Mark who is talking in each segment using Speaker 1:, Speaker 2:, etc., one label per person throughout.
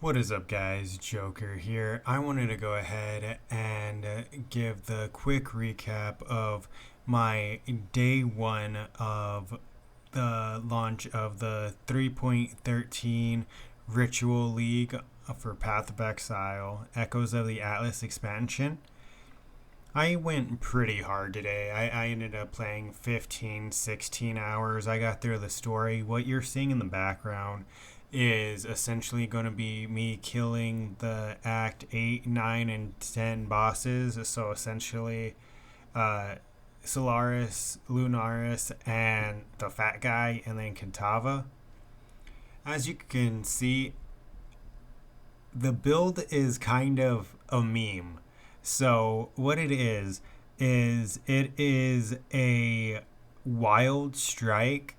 Speaker 1: What is up, guys? Joker here. I wanted to go ahead and give the quick recap of my day one of the launch of the 3.13 Ritual League for Path of Exile, Echoes of the Atlas expansion. I went pretty hard today. I ended up playing 15, 16 hours. I got through the story. What you're seeing in the background is essentially going to be me killing the Act 8, 9, and 10 bosses. So essentially, uh, Solaris, Lunaris, and the fat guy, and then Kintava. As you can see, the build is kind of a meme. So what it is a wild strike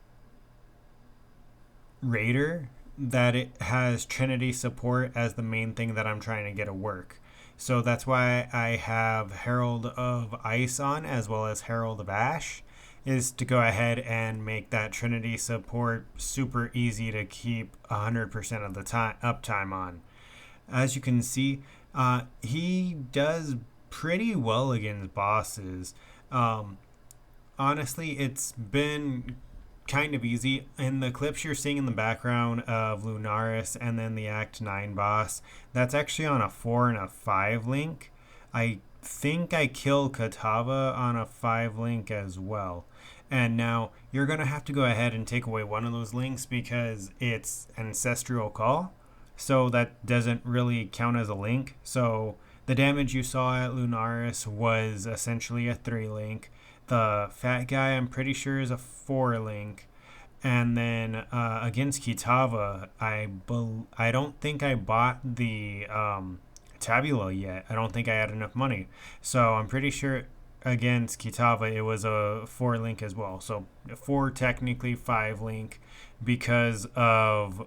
Speaker 1: raider that it has Trinity support as the main thing that I'm trying to get to work. So that's why I have Herald of Ice on as well as Herald of Ash, is to go ahead and make that Trinity support super easy to keep 100% of the time uptime on. As you can see, he does pretty well against bosses. Um, Honestly, it's been kind of easy. In the clips you're seeing in the background of Lunaris and then the Act 9 boss, that's actually on a 4 and a 5 link. I think I killed Katava on a 5 link as well. And now you're going to have to go ahead and take away one of those links because it's Ancestral Call. So that doesn't really count as a link. So the damage you saw at Lunaris was essentially a 3 link. The fat guy, I'm pretty sure, is a 4 link. And then against Kitava, I don't think I bought the Tabula yet. I don't think I had enough money. So I'm pretty sure against Kitava it was a 4 link as well. So 4 technically 5 link because of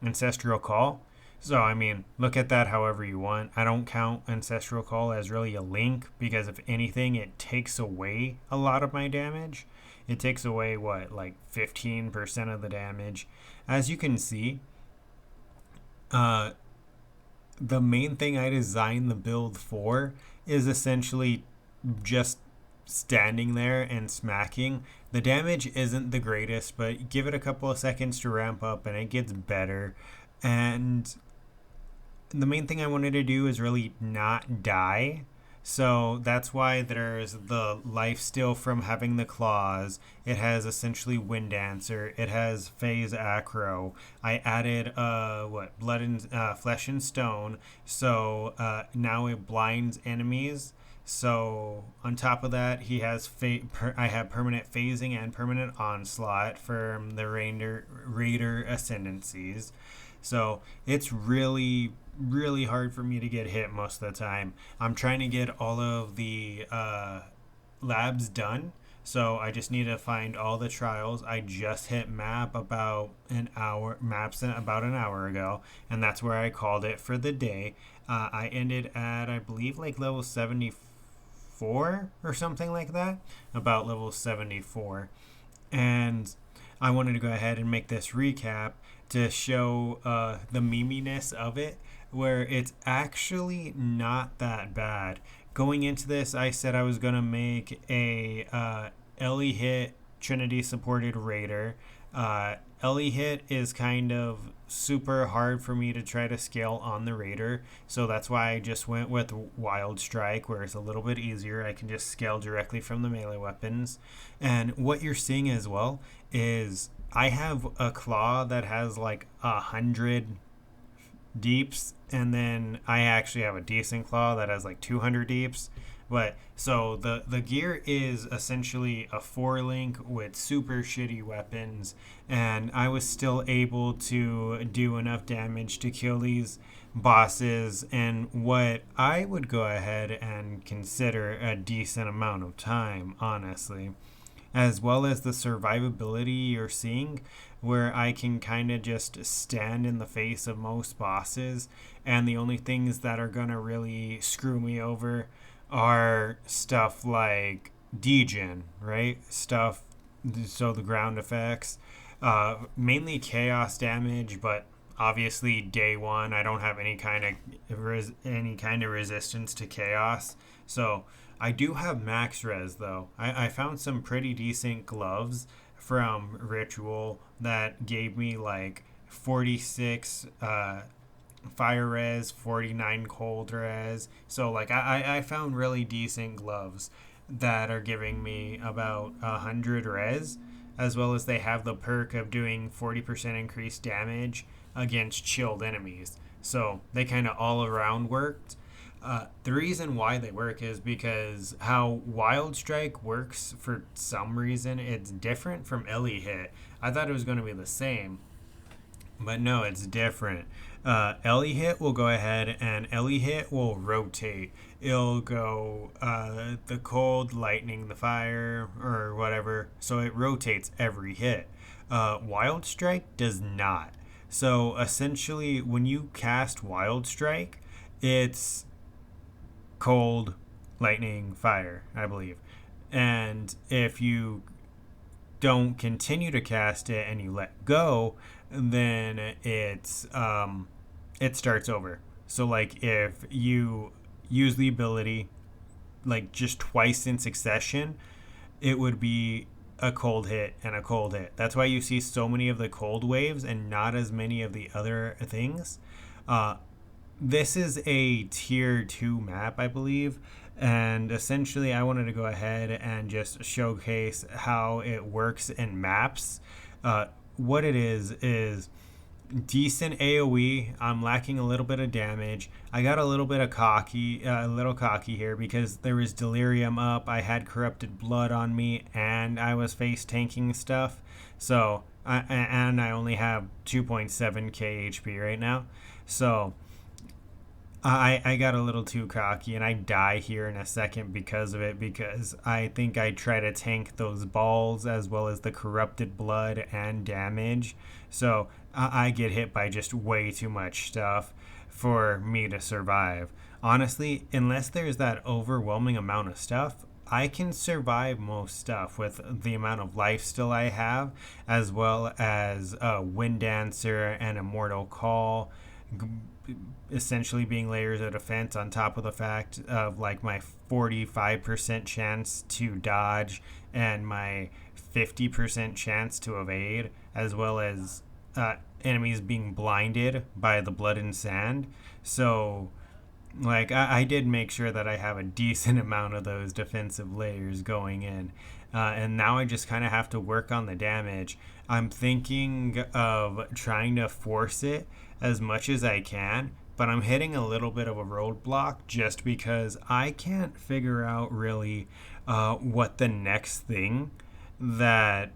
Speaker 1: Ancestral Call. So, I mean, look at that however you want. I don't count Ancestral Call as really a link because, if anything, it takes away a lot of my damage. It takes away, what, like 15% of the damage. As you can see, uh, the main thing I designed the build for is essentially just standing there and smacking. The damage isn't the greatest, but give it a couple of seconds to ramp up and it gets better. And the main thing I wanted to do is really not die. So that's why there's the life steal from having the claws. It has essentially Wind Dancer. It has Phase Acro. I added blood and flesh and stone. So now it blinds enemies. So on top of that, he has I have permanent phasing and permanent onslaught from the Raider ascendancies. So it's really hard for me to get hit most of the time. I'm trying to get all of the labs done. So I just need to find all the trials. I just hit maps about an hour ago, and that's where I called it for the day. I ended at, I believe, like level 74 or something like that, about level 74. And I wanted to go ahead and make this recap to show the meminess of it, where it's actually not that bad. Going into this, I said I was going to make a Ellie hit Trinity supported Raider. Ellie hit is kind of super hard for me to try to scale on the Raider, so that's why I just went with Wild Strike, where it's a little bit easier. I can just scale directly from the melee weapons. And what you're seeing as well is I have a claw that has like 100 deeps, and then I actually have a decent claw that has like 200 deeps. But so the gear is essentially a 4 link with super shitty weapons, and I was still able to do enough damage to kill these bosses in what I would go ahead and consider a decent amount of time, honestly. As well as the survivability you're seeing, where I can kind of just stand in the face of most bosses, and the only things that are going to really screw me over are stuff like degen, right? So the ground effects, mainly chaos damage, but Obviously, day one, I don't have any kind of resistance to chaos. So I do have max res though. I found some pretty decent gloves from Ritual that gave me like 46 fire res, 49 cold res. So like I found really decent gloves that are giving me about 100 res, as well as they have the perk of doing 40% increased damage against chilled enemies. So they kind of all around worked. The reason why they work is because how Wild Strike works for some reason, it's different from Ellie Hit. I thought it was going to be the same, but no, it's different. Ellie Hit will go ahead and Ellie Hit will rotate. It'll go the cold, lightning, the fire, or whatever. So it rotates every hit. Wild Strike does not. So essentially, when you cast Wild Strike, it's cold, lightning, fire, I believe. And if you don't continue to cast it and you let go, then it starts over. So like if you use the ability like just twice in succession, it would be a cold hit and a cold hit. That's why you see so many of the cold waves and not as many of the other things. This is a tier 2 map, I believe, and essentially I wanted to go ahead and just showcase how it works in maps. What it is decent AoE. I'm lacking a little bit of damage. I got a little bit of cocky, a little cocky here because there was delirium up. I had corrupted blood on me, and I was face tanking stuff. So, and I only have 2.7k HP right now. So, I got a little too cocky and I die here in a second because of it, because I think I try to tank those balls as well as the corrupted blood and damage. So I get hit by just way too much stuff for me to survive. Honestly, unless there's that overwhelming amount of stuff, I can survive most stuff with the amount of life still I have, as well as Wind Dancer and Immortal Call essentially being layers of defense on top of the fact of like my 45% chance to dodge and my 50% chance to evade, as well as enemies being blinded by the blood and sand. So like I did make sure that I have a decent amount of those defensive layers going in. And now I just kind of have to work on the damage. I'm thinking of trying to force it as much as I can, but I'm hitting a little bit of a roadblock just because I can't figure out really what the next thing that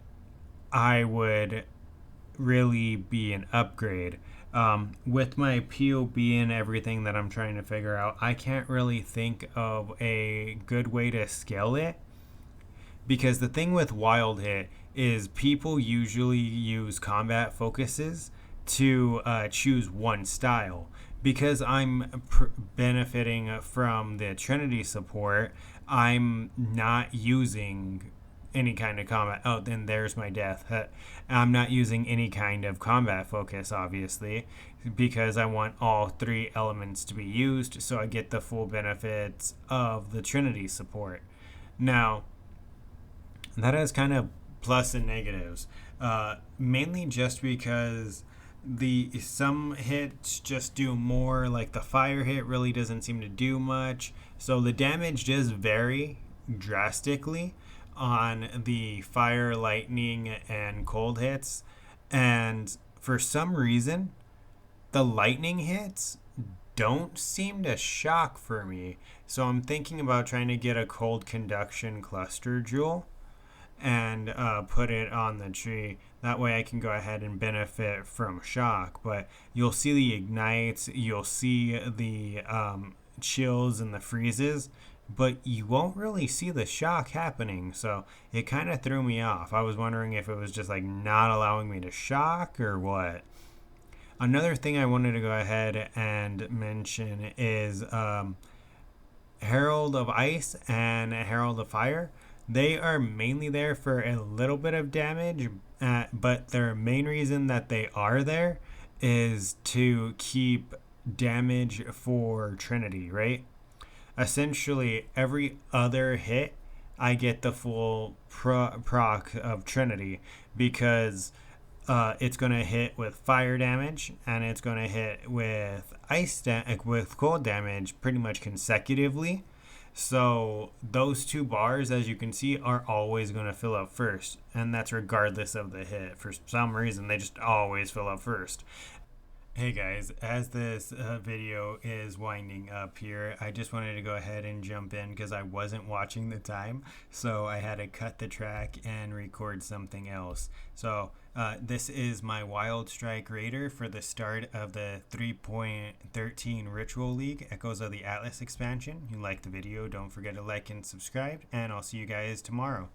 Speaker 1: I would really be an upgrade. With my POB and everything that I'm trying to figure out, I can't really think of a good way to scale it, because the thing with Wild Hit is people usually use combat focuses to choose one style. Because I'm benefiting from the Trinity support, I'm not using any kind of combat. Oh, then there's my death. I'm not using any kind of combat focus, obviously, because I want all three elements to be used so I get the full benefits of the Trinity support. Now, that has kind of plus and negatives, mainly just because some hits just do more. Like the fire hit really doesn't seem to do much, so the damage does vary drastically on the fire, lightning, and cold hits. And for some reason, the lightning hits don't seem to shock for me. So I'm thinking about trying to get a cold conduction cluster jewel and put it on the tree. That way I can go ahead and benefit from shock. But you'll see the ignites, you'll see the chills and the freezes, but you won't really see the shock happening. So it kind of threw me off. I was wondering if it was just like not allowing me to shock or what. Another thing I wanted to go ahead and mention is Herald of Ice and Herald of Fire. They are mainly there for a little bit of damage, but their main reason that they are there is to keep damage for Trinity, right? Essentially, every other hit, I get the full proc of Trinity because it's going to hit with fire damage and it's going to hit with with cold damage pretty much consecutively. So those two bars, as you can see, are always going to fill up first, and that's regardless of the hit. For some reason, they just always fill up first. Hey guys, as this video is winding up here, I just wanted to go ahead and jump in because I wasn't watching the time, so I had to cut the track and record something else. So this is my Wild Strike Raider for the start of the 3.13 Ritual League Echoes of the Atlas expansion. If you liked the video, don't forget to like and subscribe, and I'll see you guys tomorrow.